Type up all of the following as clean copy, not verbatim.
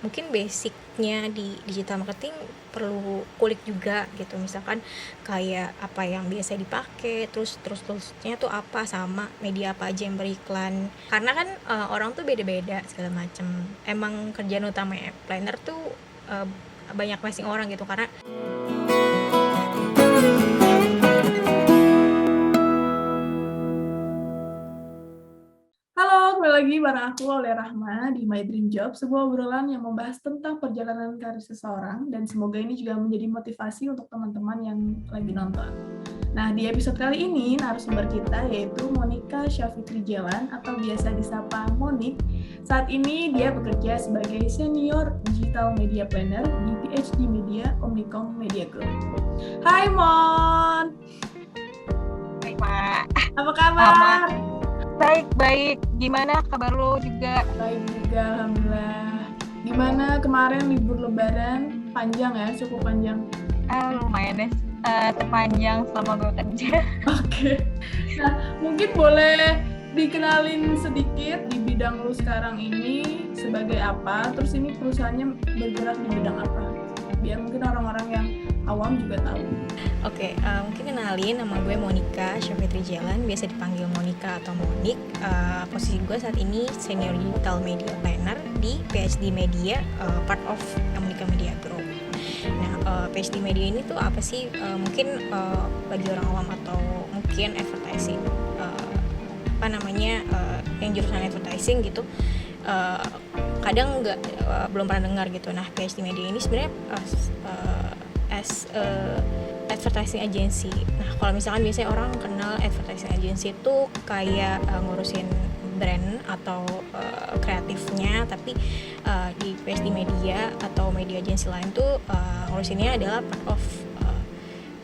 mungkin basicnya di digital marketing perlu kulik juga gitu, misalkan kayak apa yang biasa dipakai, terusnya tuh apa, sama media apa aja yang beriklan, karena kan orang tuh beda-beda segala macem. Emang kerjaan utama planner tuh banyak masing orang gitu, karena Halo, kembali lagi bareng aku Aulia Rahma di My Dream Job, sebuah obrolan yang membahas tentang perjalanan karir seseorang dan semoga ini juga menjadi motivasi untuk teman-teman yang lagi nonton. Nah, di episode kali ini narasumber kita yaitu Monica Syafitri Jalan atau biasa disapa Monik. Saat ini dia bekerja sebagai Senior Digital Media Planner di PhD Media Omnicom Media Group. Hai Mon! Hai Mak. Apa kabar? Baik. Gimana kabar lo juga? Baik juga, alhamdulillah. Gimana kemarin libur lebaran? Panjang ya, cukup panjang. Lumayan deh, terpanjang selama gue kerja. Oke. Nah, mungkin boleh dikenalin sedikit di bidang lu sekarang ini sebagai apa, terus ini perusahaannya bergerak di bidang apa, biar mungkin orang-orang yang awam juga tahu. Oke, mungkin kenalin, nama gue Monica Syafitri Jalan, biasa dipanggil Monica atau Monik. Posisi gue saat ini Senior Digital Media Planner di PhD Media, part of Omnicom Media Group. Nah, PhD Media ini tuh apa sih? Mungkin bagi orang awam atau mungkin advertising, yang jurusan advertising gitu, kadang belum pernah dengar gitu. Nah, PhD Media ini sebenarnya as advertising agency. Nah, kalau misalkan biasanya orang kenal advertising agency itu kayak ngurusin brand atau kreatifnya, tapi di PhD Media atau media agency lain tuh ngurusinnya adalah part of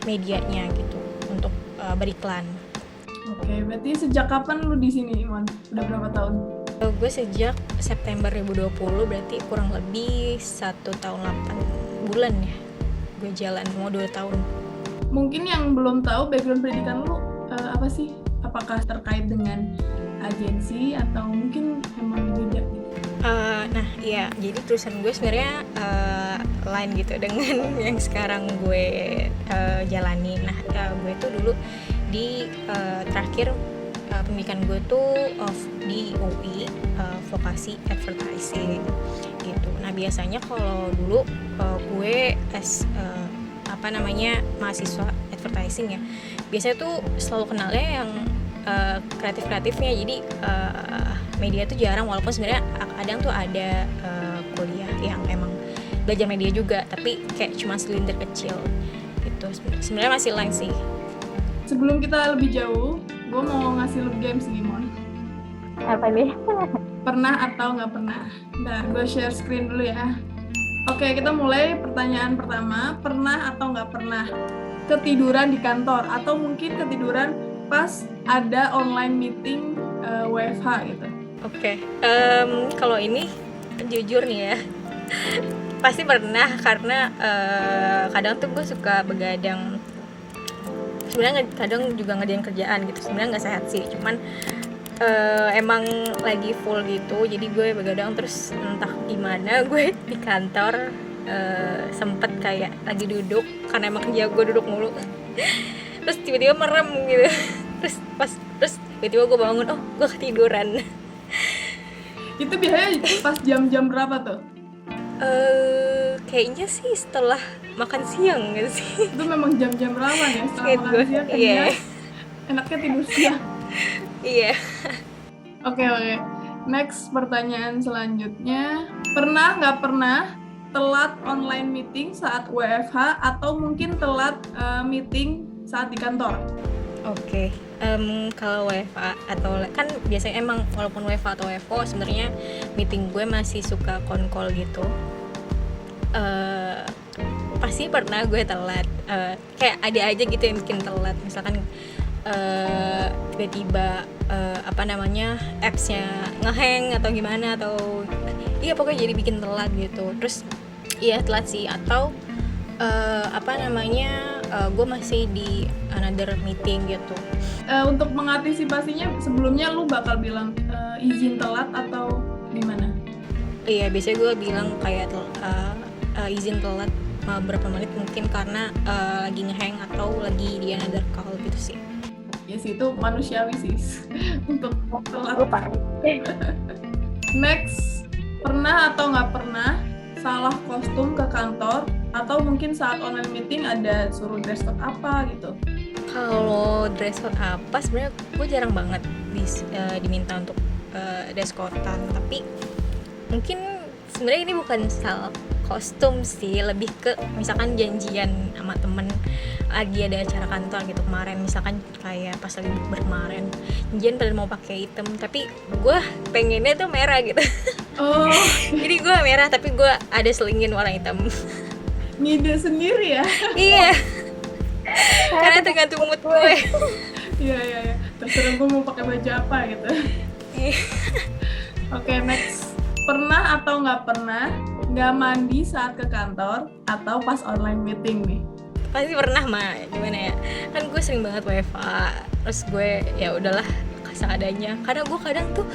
medianya gitu untuk beriklan. Oke, berarti sejak kapan lu di sini, Mon? Udah berapa tahun? Gue sejak September 2020, berarti kurang lebih 1 tahun 8 bulan ya. Gue jalan mau 2 tahun. Mungkin yang belum tahu background pendidikan lu apa sih? Apakah terkait dengan agensi atau mungkin emang beda gitu? Nah, iya, jadi tulisan gue sebenarnya lain gitu dengan yang sekarang gue jalani. Nah, gue tuh dulu di terakhir pendidikan gue tuh di UI, vokasi advertising gitu. Nah, biasanya kalau dulu gue mahasiswa advertising ya, biasanya tuh selalu kenalnya yang kreatifnya. Jadi media tuh jarang, walaupun sebenarnya kadang tuh ada kuliah yang emang belajar media juga, tapi kayak cuma segelintir kecil gitu. Sebenarnya masih lain sih. Sebelum kita lebih jauh, gue mau ngasih lu games nih, Mon. Apa nih? Pernah atau nggak pernah? Bentar, gue share screen dulu ya. Oke, kita mulai pertanyaan pertama. Pernah atau nggak pernah ketiduran di kantor? Atau mungkin ketiduran pas ada online meeting WFH gitu? Oke, kalau ini jujur nih ya, pasti pernah, karena kadang tuh gue suka begadang. Sebenarnya kadang juga ngerjain kerjaan gitu, sebenarnya nggak sehat sih, cuman emang lagi full gitu, jadi gue begadang. Terus entah gimana gue di kantor sempet kayak lagi duduk, karena emang kerja gue duduk mulu, terus tiba-tiba merem gitu, terus tiba-tiba gue bangun, oh gue ketiduran. Itu biasanya pas jam-jam berapa tuh? Kayaknya sih setelah makan siang gak sih? Itu memang jam-jam rawan ya, setelah Kayak makan gue, siang iya. kenyang, enaknya tidur siang. Iya. Oke. Next, pertanyaan selanjutnya. Pernah nggak pernah telat online meeting saat WFH atau mungkin telat meeting saat di kantor? Oke. Kalau WFA atau kan biasanya emang walaupun WFA atau WFO sebenarnya meeting gue masih suka call gitu. Pasti pernah gue telat. Kayak ada aja gitu yang bikin telat. Misalkan tiba-tiba apps-nya ngehang atau gimana, atau iya pokoknya jadi bikin telat gitu. Terus iya telat sih, atau gue masih di another meeting gitu. Untuk mengantisipasinya sebelumnya lu bakal bilang izin telat atau gimana? Iya, biasanya gue bilang kayak izin telat beberapa menit mungkin karena lagi ngehang atau lagi di another call gitu sih. Ya sih, itu manusiawi sih untuk telat. Next, pernah atau nggak pernah salah kostum ke kantor atau mungkin saat online meeting ada suruh dress code apa gitu? Kalau dress code apa, sebenarnya gue jarang banget diminta untuk dress code-an, tapi mungkin sebenarnya ini bukan salah kostum sih, lebih ke misalkan janjian sama temen lagi ada acara kantor gitu kemarin, misalkan kayak pas lagi bukber kemarin janjian pada mau pakai hitam tapi gue pengennya tuh merah gitu. Oh, Jadi gue merah tapi gue ada selingin warna hitam. ngide sendiri ya? Iya, karena tergantung mood gue. Iya. Terserah gue mau pakai baju apa gitu. Oke, next. Pernah atau nggak pernah nggak mandi saat ke kantor atau pas online meeting nih? Pasti pernah mah, gimana ya, kan gue sering banget WFA, terus gue ya udahlah seadanya. Kadang gue tuh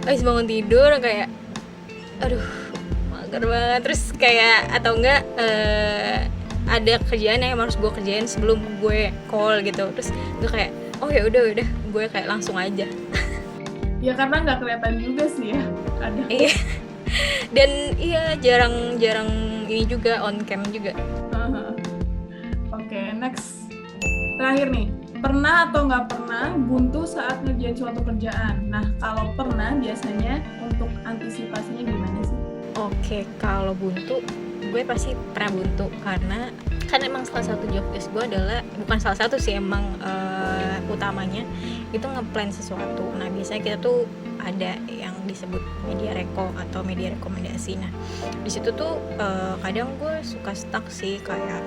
habis bangun tidur kayak aduh mager banget, terus kayak atau enggak ada kerjaan yang harus gue kerjain sebelum gue call gitu, terus gue kayak oh ya udah gue kayak langsung aja. Ya karena nggak kelihatan juga sih ya. Ada. Iya. Dan iya jarang ini juga on cam juga. Oke, next. Terakhir nih, pernah atau nggak pernah buntu saat ngerjain suatu kerjaan? Nah, kalau pernah biasanya untuk antisipasinya gimana sih? Oke, kalau buntu, gue pasti pernah buntu karena kan emang salah satu job desk gue adalah, bukan salah satu sih emang utamanya itu ngeplan sesuatu. Nah biasanya kita tuh ada yang disebut media reko atau media rekomendasi. Nah di situ tuh kadang gue suka stuck sih kayak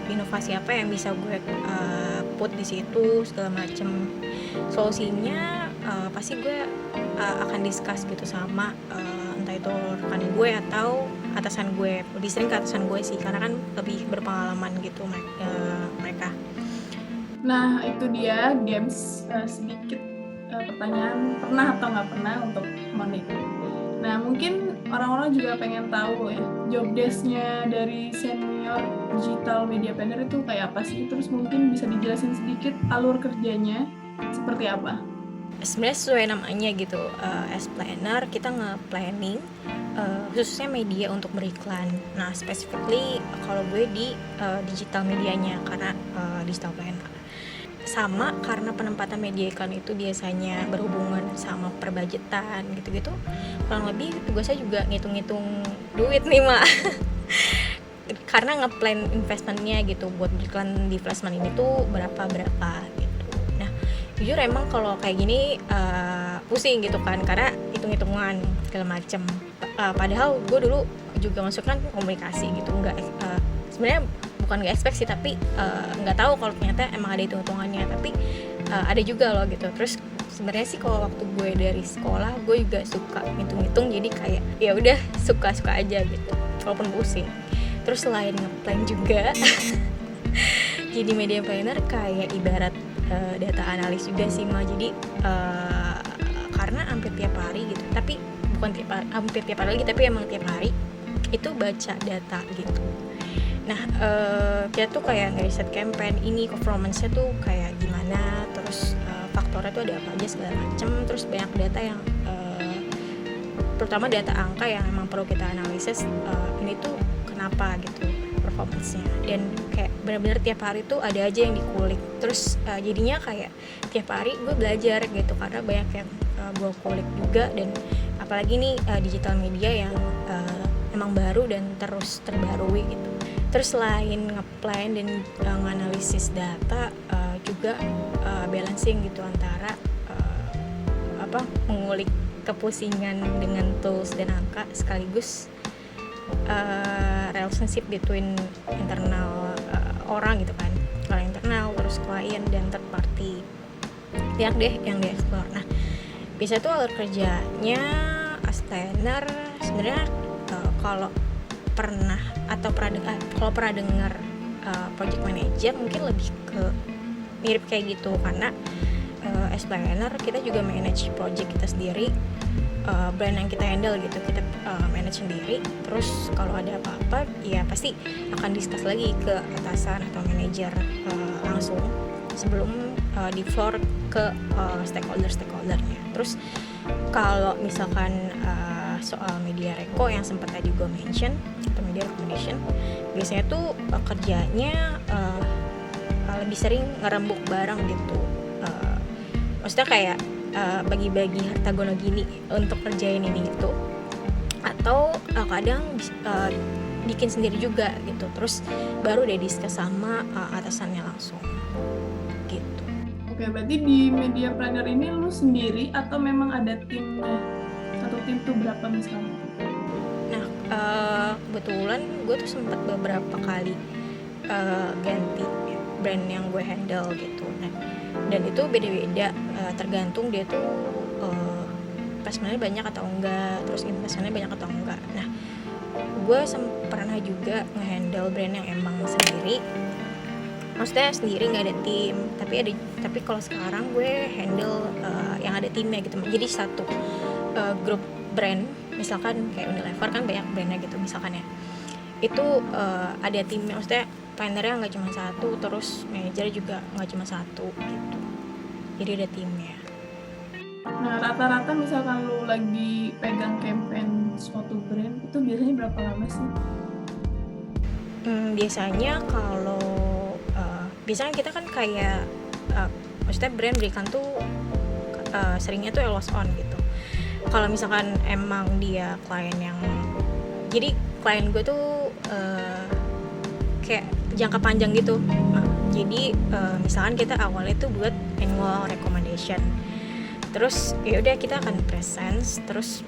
inovasi apa yang bisa gue put di situ segala macem. Solusinya pasti gue akan discuss gitu sama entah itu rekan gue atau atasan gue, lebih sering ke atasan gue sih karena kan lebih berpengalaman gitu mereka. Nah itu dia games sedikit pertanyaan pernah atau nggak pernah untuk Monik. Nah mungkin orang-orang juga pengen tahu ya job desk-nya dari senior digital media planner itu kayak apa sih, terus mungkin bisa dijelasin sedikit alur kerjanya seperti apa? Sebenarnya sesuai namanya gitu, as planner kita nge-planning khususnya media untuk beriklan. Nah specifically kalau gue di digital medianya karena digital planner. Sama karena penempatan media iklan itu biasanya berhubungan sama perbudgetan gitu-gitu, kurang lebih tugasnya juga ngitung-ngitung duit nih mak. Karena ngeplan investmentnya gitu buat iklan di placement ini tuh berapa gitu. Nah jujur emang kalau kayak gini pusing gitu kan karena hitung-hitungan segala macem. Padahal gue dulu juga masuk kan komunikasi gitu, nggak sebenarnya bukan nggak expect sih tapi nggak tahu kalau ternyata emang ada hitung-hitungannya, tapi ada juga loh gitu. Terus sebenarnya sih kalau waktu gue dari sekolah gue juga suka hitung-hitung, jadi kayak ya udah suka-suka aja gitu walaupun pusing. Terus selain ngeplan juga jadi media planner kayak ibarat data analis juga sih Ma. Jadi karena hampir tiap hari gitu, tapi bukan hampir tiap hari lagi, tapi emang tiap hari itu baca data gitu. Nah kita tuh kayak ngeriset campaign ini performance-nya tuh kayak gimana, terus faktornya tuh ada apa aja segala macem. Terus banyak data yang terutama data angka yang emang perlu kita analisis, ini tuh kenapa gitu performance-nya. Dan kayak benar-benar tiap hari tuh ada aja yang dikulik. Terus jadinya kayak tiap hari gue belajar gitu karena banyak yang gue kulik juga. Dan apalagi nih digital media yang emang baru dan terus terbarui gitu. Terus selain ngeplan dan nganalisis data, juga balancing gitu antara mengulik kepusingan dengan tools dan angka sekaligus relationship between internal orang gitu kan, klien internal terus klien dan third party pihak deh yang dieksplor. Nah biasanya tuh alur kerjanya as planner sebenarnya kalau pernah dengar project manager mungkin lebih ke mirip kayak gitu karena as planner kita juga manage project kita sendiri, brand yang kita handle gitu, kita manage sendiri. Terus kalau ada apa-apa ya pasti akan discuss lagi ke atasan atau manajer langsung sebelum di floor ke stakeholdernya. Terus kalau misalkan soal media reko yang sempat tadi gue mention atau media recommendation, biasanya tuh kerjanya lebih sering ngerembuk barang gitu. Maksudnya kayak bagi-bagi harta gono gini untuk kerjain ini itu, atau kadang bikin sendiri juga gitu. Terus baru deh discuss sama atasannya langsung gitu. Oke, berarti di media planner ini lu sendiri atau memang ada timnya? Satu tim tuh berapa misalnya? Nah, kebetulan gue tuh sempat beberapa kali ganti brand yang gue handle gitu. Nah, dan itu beda-beda, tergantung dia tuh investmentnya banyak atau enggak, terus investmentnya banyak atau enggak. Nah, gue pernah juga nge-handle brand yang emang sendiri, maksudnya sendiri nggak ada tim, tapi kalau sekarang gue handle yang ada timnya gitu. Jadi satu grup brand, misalkan kayak Unilever kan banyak brandnya gitu misalkan ya, itu ada timnya, maksudnya plannernya nggak cuma satu, terus manajernya juga nggak cuma satu gitu, jadi ada timnya. Nah, rata-rata misalkan lu lagi pegang campaign suatu brand, itu biasanya berapa lama sih? Biasanya kalau biasanya kita kan kayak maksudnya brand berikan tuh seringnya tuh always on gitu. Kalau misalkan emang dia klien yang, jadi klien gue tuh kayak jangka panjang gitu. Jadi misalkan kita awalnya tuh buat annual recommendation, terus ya udah kita akan presence, terus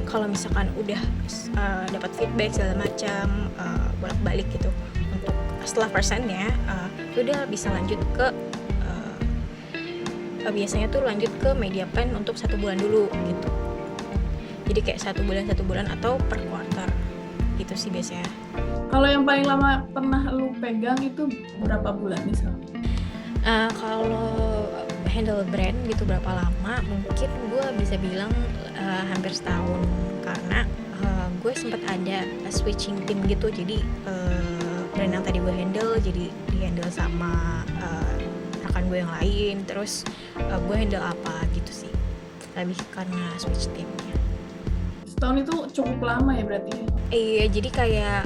kalau misalkan udah dapat feedback segala macam bolak-balik gitu, untuk setelah persennya udah bisa lanjut ke biasanya tuh lanjut ke media plan untuk 1 bulan dulu gitu. Jadi kayak 1 bulan atau per quarter gitu sih biasanya. Kalau yang paling lama pernah lu pegang itu berapa bulan misalnya? Kalau handle brand gitu berapa lama, mungkin gue bisa bilang hampir setahun, karena gue sempat ada switching team gitu. Jadi brand yang tadi gue handle jadi di handle sama rekan gue yang lain, terus gue handle apa gitu sih, lebih karena switch timnya. Setahun itu cukup lama ya berarti? Iya, jadi kayak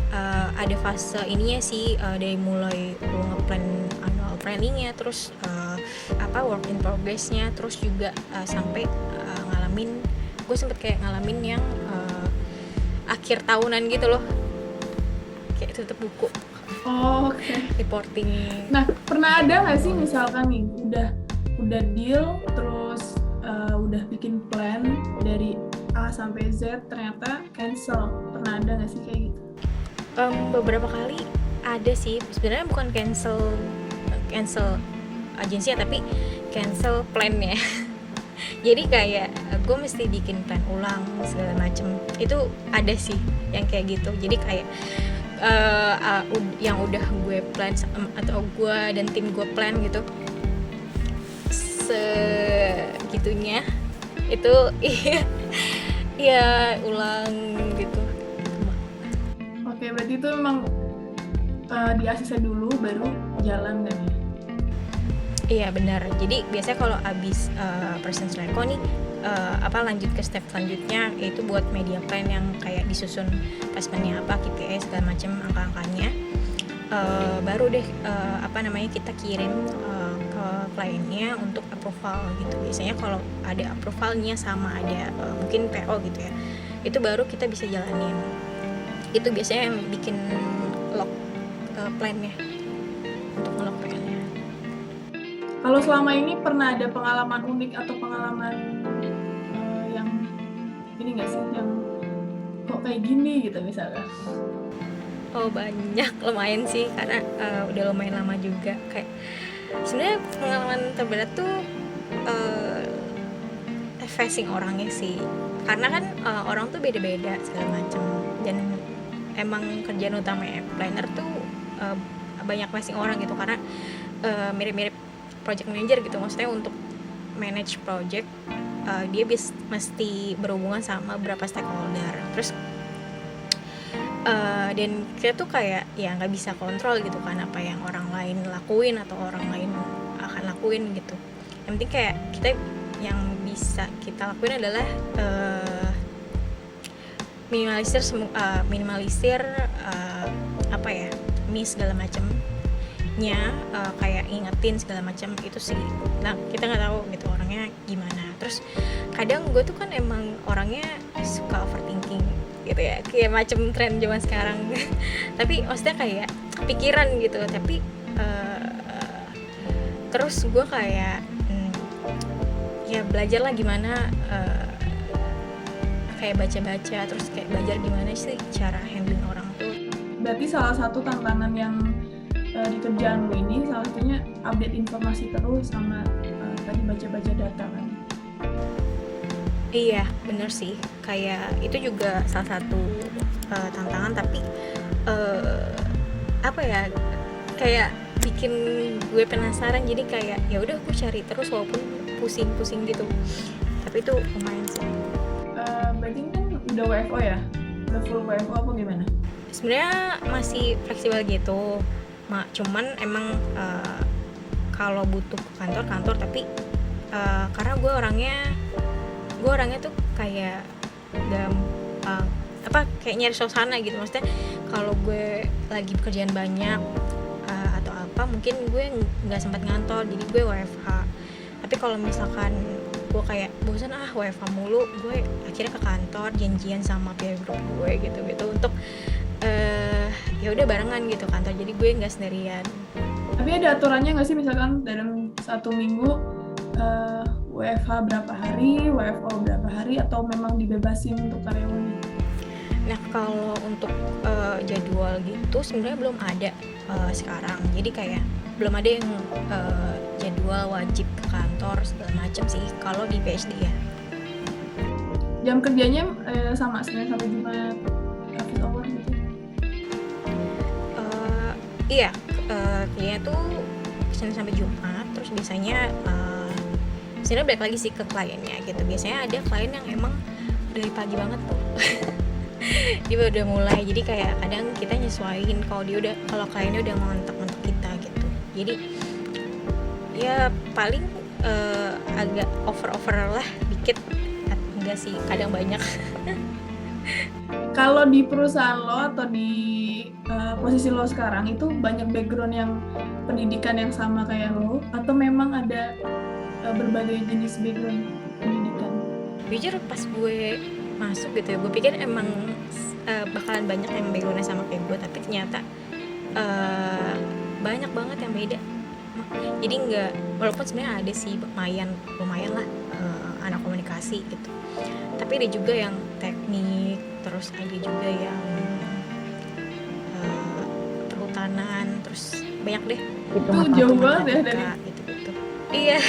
ada fase ininya sih, dari mulai gue ngeplan annual planningnya, terus work in progress-nya, terus juga sampai ngalamin, gue sempet kayak ngalamin yang akhir tahunan gitu loh, kayak tutup buku. Oh, oke. Reporting. Nah, pernah ada nggak sih misalkan nih udah deal, terus udah bikin plan dari A sampai Z, ternyata cancel? Pernah ada nggak sih kayak gitu? Beberapa kali ada sih. Sebenarnya bukan cancel agensi ya, tapi cancel plan-nya. Jadi kayak gue mesti bikin plan ulang segala macem. Itu ada sih yang kayak gitu. Jadi kayak yang udah gue plan atau gue dan tim gue plan gitu segitunya itu iya ulang gitu. Oke, berarti itu memang di ACC dulu baru jalan kan ya? Iya benar. Jadi biasanya kalau abis presence reco nih lanjut ke step selanjutnya, yaitu buat media plan yang kayak disusun placementnya apa, KPI segala macam, angka-angkanya. Baru deh kita kirim ke kliennya untuk approval gitu. Biasanya kalau ada approvalnya sama ada mungkin PO gitu ya, itu baru kita bisa jalanin. Itu biasanya yang bikin lock plan-nya, untuk nge-lock PL-nya. Kalau selama ini pernah ada pengalaman unik atau pengalaman yang ini nggak sih, yang kok kayak gini gitu misalnya? Oh banyak, lumayan sih, karena udah lumayan lama juga. Kayak sebenarnya pengalaman terberat tuh facing orangnya sih, karena kan orang tuh beda-beda segala macam, dan emang kerjaan utama planner tuh banyak facing orang gitu, karena mirip-mirip project manager gitu, maksudnya untuk manage project, dia mesti berhubungan sama beberapa stakeholder. Terus dan kita tuh kayak ya nggak bisa kontrol gitu kan apa yang orang lain lakuin atau orang lain akan lakuin gitu. Yang penting kayak kita yang bisa kita lakuin adalah minimalisir apa ya, miss segala macamnya, kayak ingetin segala macam itu sih. Nah kita nggak tahu gitu orangnya gimana. Terus kadang gue tuh kan emang orangnya suka overthinking gitu ya, kayak macam tren zaman sekarang. Tapi maksudnya kayak pikiran gitu. Tapi terus gue kayak ya belajar lah gimana kayak baca-baca, terus kayak belajar gimana sih cara handling orang tuh. Berarti salah satu tantangan yang di kerjaan lo ini salah satunya update informasi terus sama tadi baca-baca data kan? Iya bener sih, kayak itu juga salah satu tantangan, tapi apa ya, kayak bikin gue penasaran, jadi kayak ya udah gue cari terus walaupun pusing-pusing gitu, tapi itu lumayan sih. Berarti ini kan udah WFO ya? Udah full WFO apa gimana? Sebenarnya masih fleksibel gitu, cuman emang kalau butuh ke kantor, tapi karena gue orangnya tuh kayak gampang kayak nyari suasana gitu. Maksudnya kalau gue lagi pekerjaan banyak atau apa, mungkin gue nggak sempat ngantor, jadi gue WFH. Tapi kalau misalkan gue kayak bosan WFH mulu, gue akhirnya ke kantor janjian sama peer group gue gitu untuk ya udah barengan gitu kantor, jadi gue nggak sendirian. Tapi ada aturannya nggak sih, misalkan dalam 1 minggu WFH berapa hari, WFO berapa hari, atau memang dibebasin untuk karyawannya? Nah kalau untuk jadwal gitu sebenarnya belum ada sekarang, jadi kayak belum ada yang jadwal wajib ke kantor segala macam sih kalau di PSD ya. Jam kerjanya sama Senin sampai Jumat, office hour gitu? Iya, kerjanya tuh Senin sampai Jumat. Terus biasanya sebenarnya balik lagi sih ke kliennya gitu. Biasanya ada klien yang emang dari pagi banget tuh dia udah mulai, jadi kayak kadang kita nyesuaiin kalau kliennya udah ngontak kita gitu. Jadi ya paling agak over lah dikit, enggak sih, kadang banyak. Kalau di perusahaan lo atau di posisi lo sekarang itu banyak background yang pendidikan yang sama kayak lo, atau memang ada berbagai jenis background pendidikan? Jujur pas gue masuk gitu ya, gue pikir emang bakalan banyak yang backgroundnya sama kayak gue, tapi ternyata banyak banget yang beda. Jadi nggak, walaupun sebenarnya ada sih lumayan lah anak komunikasi gitu, tapi ada juga yang teknik, terus ada juga yang perhutanan, terus banyak deh. Itu jauh banget ya dari gitu. Iya.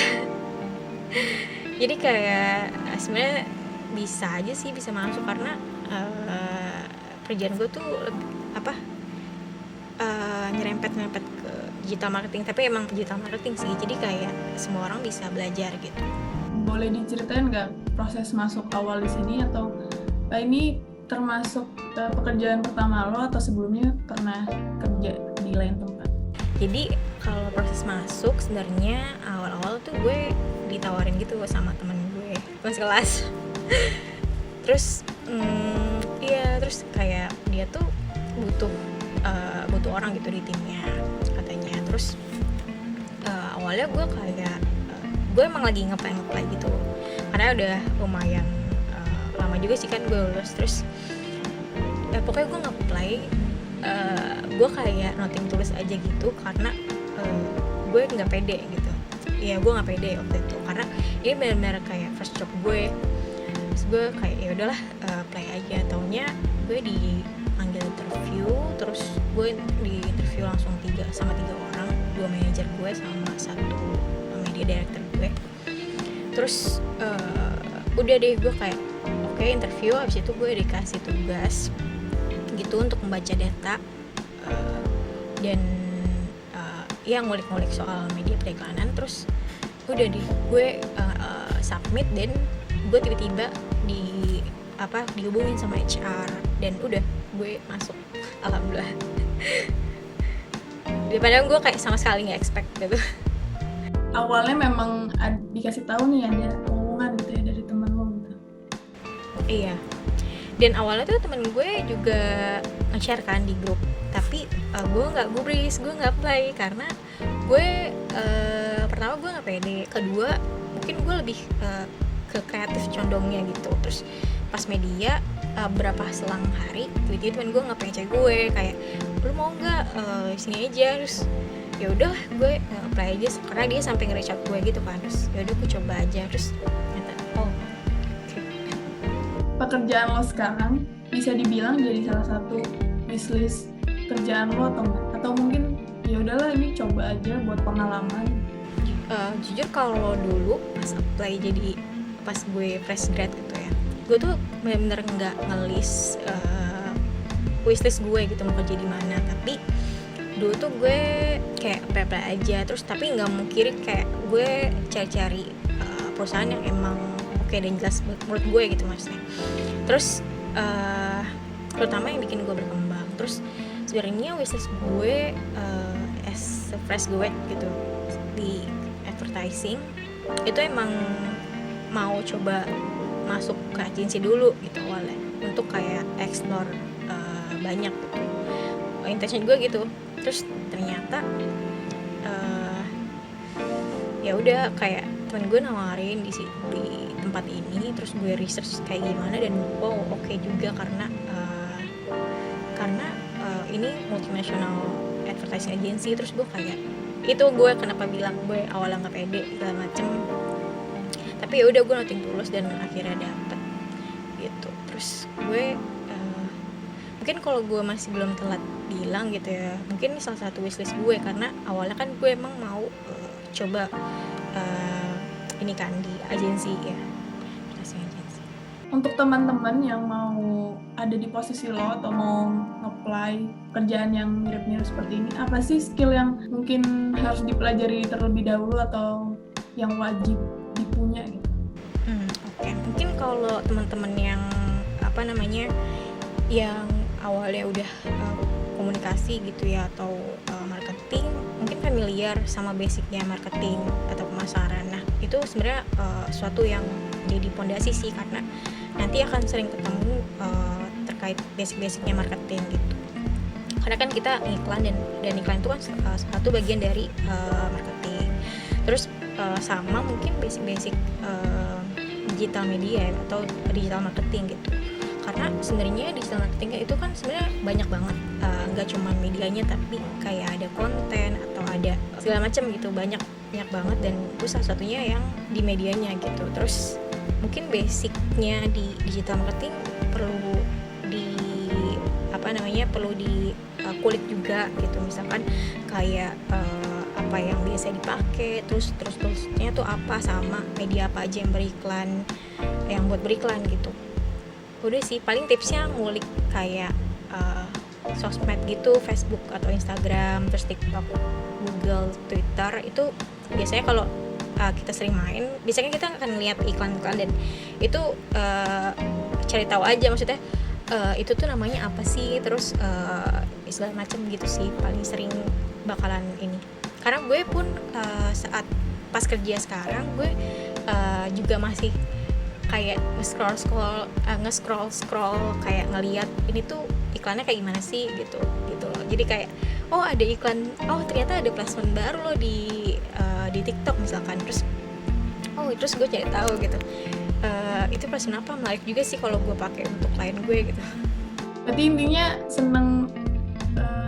Jadi kayak sebenarnya bisa aja sih bisa masuk, karena kerjaan gue tuh lebih nyerempet ke digital marketing, tapi emang digital marketing sih, jadi kayak semua orang bisa belajar gitu. Boleh diceritain nggak proses masuk awal di sini, atau ini termasuk pekerjaan pertama lo atau sebelumnya pernah kerja di lain tempat? Jadi kalau proses masuk sebenarnya awal-awal tuh gue ditawarin gitu sama teman gue sekelas. Terus terus kayak dia tuh butuh orang gitu di timnya katanya. Terus awalnya gue kayak gue emang lagi ngeplay gitu, karena udah lumayan lama juga sih kan gue lulus. Terus pokoknya gue ngeplay, gue kayak noting tulis aja gitu, karena gue nggak pede gitu. Ya gue nggak pede waktu itu, karena ini benar-benar kayak first job gue. Terus gue kayak ya udahlah play aja. Taunya gue dipanggil interview, terus gue di interview langsung 3 orang, 2 manajer gue sama 1 media director gue. Terus udah deh gue kayak oke, interview, habis itu gue dikasih tugas gitu untuk membaca data dan ya ngulik-ngulik soal media periklanan. Terus udah deh gue submit, dan gue tiba-tiba dihubungin sama HR, dan udah gue masuk, alhamdulillah. Padahal gue kayak sama sekali nggak expect gitu. Awalnya memang dikasih tahu nih ada omongan gitu ya dari teman lo gitu. Iya, dan awalnya tuh temen gue juga nge-share kan di grup, tapi gue nggak gubris, gue nggak apply karena gue pertama gue nggak pede, kedua mungkin gue lebih ke kreatif condongnya gitu. Terus pas media berapa selang hari tiba-tiba temen gue nge-PM gue kayak, lu mau nggak sini aja. Terus ya udah gue apply aja karena dia sampai nge-reach out gue gitu kan. Terus ya udah gue coba aja, terus ternyata Pekerjaan lo sekarang bisa dibilang jadi salah satu wishlist kerjaan lo atau enggak? Atau mungkin ya udahlah ini coba aja buat pengalaman. Jujur kalau dulu pas apply jadi pas gue fresh grad gitu ya, gue tuh bener-bener nggak ngelis wishlist gue gitu mau kerja di mana. Tapi dulu tuh gue kayak apply aja terus, tapi nggak mungkin kayak gue cari-cari perusahaan yang emang oke dan jelas menurut gue gitu maksudnya. Terus terutama yang bikin gue berkembang. Terus sebenarnya wishlist gue as a fresh grad gitu di advertising itu emang mau coba masuk ke agensi dulu gitu awalnya, untuk kayak explore banyak gitu. Intention gue gitu. Terus ternyata ya udah kayak temen gue nawarin di tempat ini, terus gue research kayak gimana, dan wow oke juga karena ini multinational advertising agency. Terus gue kayak itu gue kenapa bilang gue awalnya nggak pede segala macem, tapi ya udah gue noting tulus dan akhirnya dapet gitu. Terus gue mungkin kalau gue masih belum telat bilang gitu ya, mungkin salah satu wishlist gue karena awalnya kan gue emang mau coba ini kan di agensi ya, advertising agency. Untuk teman-teman yang mau ada di posisi lo atau mau apply kerjaan yang mirip-mirip seperti ini, apa sih skill yang mungkin harus dipelajari terlebih dahulu atau yang wajib dipunya gitu? Oke. Mungkin kalau teman-teman yang yang awalnya udah komunikasi gitu ya, atau marketing, mungkin familiar sama basicnya marketing atau pemasaran. Nah itu sebenarnya suatu yang jadi pondasi sih, karena nanti akan sering ketemu terkait basic-basicnya marketing gitu. Karena kan kita iklan, dan iklan itu kan satu bagian dari marketing. Terus sama mungkin basic-basic digital media atau digital marketing gitu. Karena sebenarnya digital marketing itu kan sebenarnya banyak banget, nggak cuma medianya tapi kayak ada konten atau ada segala macam gitu, banyak banget, dan itu salah satunya yang di medianya gitu. Terus mungkin basicnya di digital marketing perlu kulik juga gitu, misalkan kayak apa yang biasa dipakai, terusnya tuh apa, sama media apa aja yang buat beriklan gitu. Udah sih, paling tipsnya ngulik kayak sosmed gitu, Facebook atau Instagram, terus TikTok, Google, Twitter. Itu biasanya kalau kita sering main, biasanya kita akan lihat iklan-iklan, dan itu cari tahu aja maksudnya itu tuh namanya apa sih, terus segala macam gitu sih, paling sering bakalan ini. Karena gue pun saat pas kerja sekarang gue juga masih kayak nge-scroll kayak ngelihat ini tuh iklannya kayak gimana sih gitu loh. Jadi kayak ada iklan, ternyata ada placement baru loh di TikTok misalkan, terus gue cari tahu gitu, itu placement apa, menarik juga sih kalau gue pakai untuk klien gue gitu. Berarti intinya seneng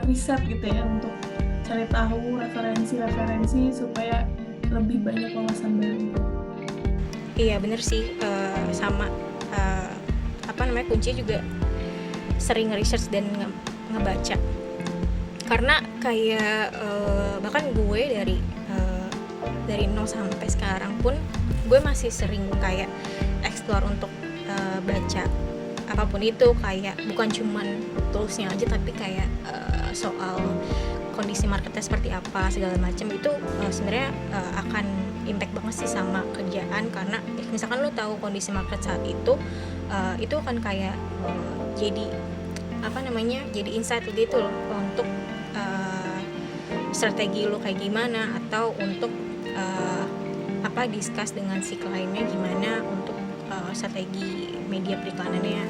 riset gitu ya, untuk cari tahu referensi supaya lebih banyak wawasan baru. Iya bener sih, sama kuncinya juga sering research dan ngebaca. Karena kayak bahkan gue dari 0 sampai sekarang pun gue masih sering kayak explore untuk baca apapun itu, kayak bukan cuman toolsnya aja tapi kayak soal kondisi marketnya seperti apa segala macam itu sebenarnya akan impact banget sih sama kerjaan, karena misalkan lo tahu kondisi market saat itu akan kayak jadi jadi insight gitu loh untuk strategi lo kayak gimana, atau untuk discuss dengan si kliennya gimana untuk strategi media periklanannya.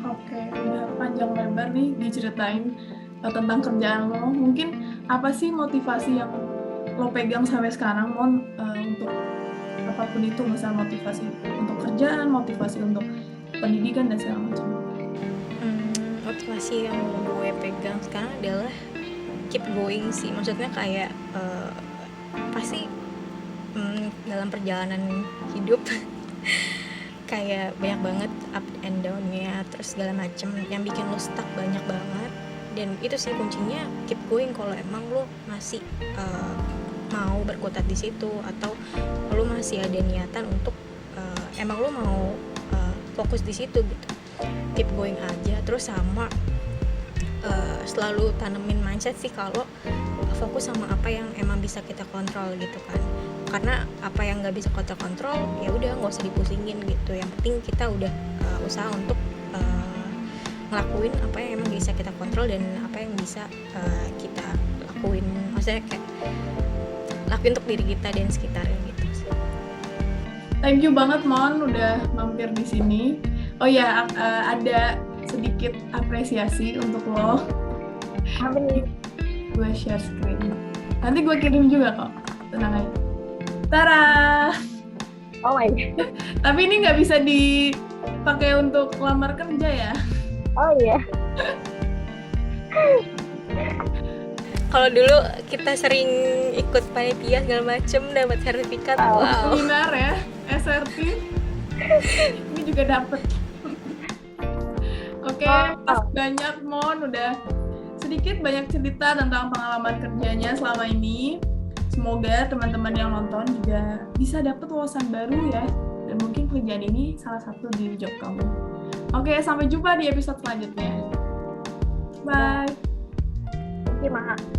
Oke, udah panjang lebar nih diceritain tentang kerjaan lo. Mungkin apa sih motivasi yang lo pegang sampai sekarang, Mon, untuk apapun itu, misalnya motivasi untuk kerjaan, motivasi untuk pendidikan dan segala macam. Motivasi yang gue pegang sekarang adalah keep going sih, maksudnya kayak pasti dalam perjalanan hidup kayak banyak banget up and down-nya, terus segala macem yang bikin lo stuck banyak banget, dan itu sih kuncinya keep going. Kalau emang lo masih mau berkutat di situ, atau lo masih ada niatan untuk emang lo mau fokus di situ gitu, keep going aja. Terus sama selalu tanemin mindset sih kalau fokus sama apa yang emang bisa kita kontrol gitu kan, karena apa yang nggak bisa kita kontrol ya udah nggak usah dipusingin gitu. Yang penting kita udah usaha untuk ngelakuin apa yang emang bisa kita kontrol dan apa yang bisa kita lakuin, maksudnya kayak lakuin untuk diri kita dan sekitarnya gitu. Thank you banget, Mon, udah mampir di sini. Oh ya, ada sedikit apresiasi untuk lo. Apa nih? Gue share screen. Nanti gue kirim juga kok, tenang aja. Tara! Oh my god. Tapi ini nggak bisa dipakai untuk lamar kerja ya? Oh iya. Kalau dulu kita sering ikut panitia segala macem, dapat sertifikat. Wow. Seminar ya, SRT. Ini juga dapet. Oke, pas banyak, Mon, udah sedikit banyak cerita tentang pengalaman kerjanya selama ini. Semoga teman-teman yang nonton juga bisa dapat wawasan baru ya, dan mungkin kerjaan ini salah satu di job kamu. Oke, sampai jumpa di episode selanjutnya. Bye. Terima kasih.